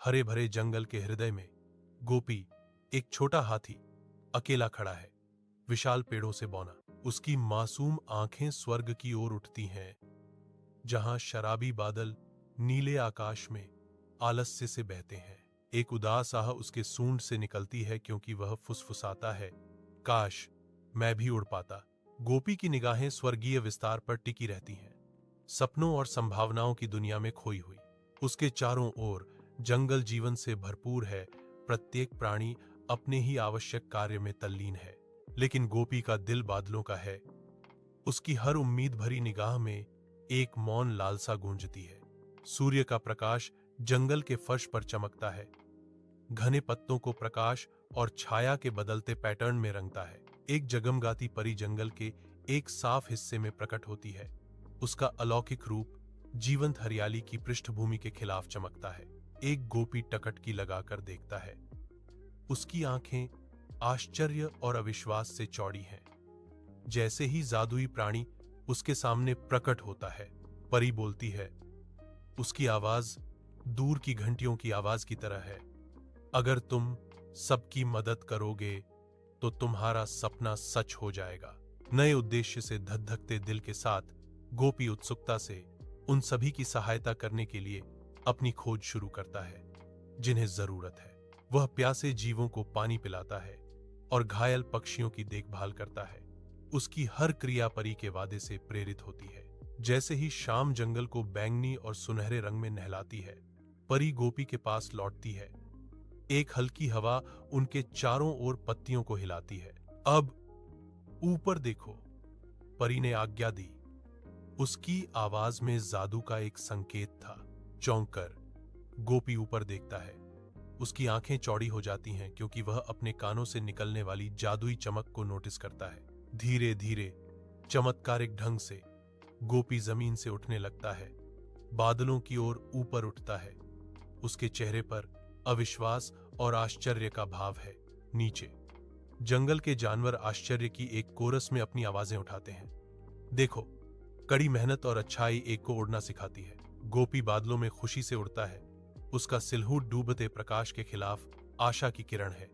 हरे भरे जंगल के हृदय में गोपी, एक छोटा हाथी, अकेला खड़ा है, विशाल पेड़ों से बौना। उसकी मासूम आंखें स्वर्ग की ओर उठती हैं, जहां शराबी बादल नीले आकाश में आलस्य से बहते हैं। एक उदास आह उसके सूंड से निकलती है, क्योंकि वह फुसफुसाता है, काश मैं भी उड़ पाता। गोपी की निगाहें स्वर्गीय विस्तार पर टिकी रहती हैं, सपनों और संभावनाओं की दुनिया में खोई हुई। उसके चारों ओर जंगल जीवन से भरपूर है, प्रत्येक प्राणी अपने ही आवश्यक कार्य में तल्लीन है। लेकिन गोपी का दिल बादलों का है। उसकी हर उम्मीद भरी निगाह में एक मौन लालसा गूंजती है। सूर्य का प्रकाश जंगल के फर्श पर चमकता है, घने पत्तों को प्रकाश और छाया के बदलते पैटर्न में रंगता है। एक जगमगाती परी जंगल के एक साफ हिस्से में प्रकट होती है। उसका अलौकिक रूप जीवंत हरियाली की पृष्ठभूमि के खिलाफ चमकता है। एक गोपी टकटकी लगाकर देखता है। उसकी आंखें आश्चर्य और अविश्वास से चौड़ी हैं। जैसे ही जादुई प्राणी उसके सामने प्रकट होता है, परी बोलती है। उसकी आवाज दूर की घंटियों की आवाज की तरह है। अगर तुम सबकी मदद करोगे तो तुम्हारा सपना सच हो जाएगा। नए उद्देश्य से धधकते दिल के साथ गोपी उत्सुकता से उन सभी की सहायता करने के लिए अपनी खोज शुरू करता है, जिन्हें जरूरत है। वह प्यासे जीवों को पानी पिलाता है और घायल पक्षियों की देखभाल करता है। उसकी हर क्रिया परी के वादे से प्रेरित होती है। जैसे ही शाम जंगल को बैंगनी और सुनहरे रंग में नहलाती है, परी गोपी के पास लौटती है। एक हल्की हवा उनके चारों ओर पत्तियों को हिलाती है। अब ऊपर देखो, परी ने आज्ञा दी। उसकी आवाज में जादू का एक संकेत था। चौंक कर गोपी ऊपर देखता है। उसकी आंखें चौड़ी हो जाती हैं, क्योंकि वह अपने कानों से निकलने वाली जादुई चमक को नोटिस करता है। धीरे धीरे चमत्कारिक ढंग से गोपी जमीन से उठने लगता है, बादलों की ओर ऊपर उठता है। उसके चेहरे पर अविश्वास और आश्चर्य का भाव है। नीचे जंगल के जानवर आश्चर्य की एक कोरस में अपनी आवाजें उठाते हैं। देखो, कड़ी मेहनत और अच्छाई एक को उड़ना सिखाती है। गोपी बादलों में खुशी से उड़ता है। उसका सिलहूट डूबते प्रकाश के खिलाफ आशा की किरण है।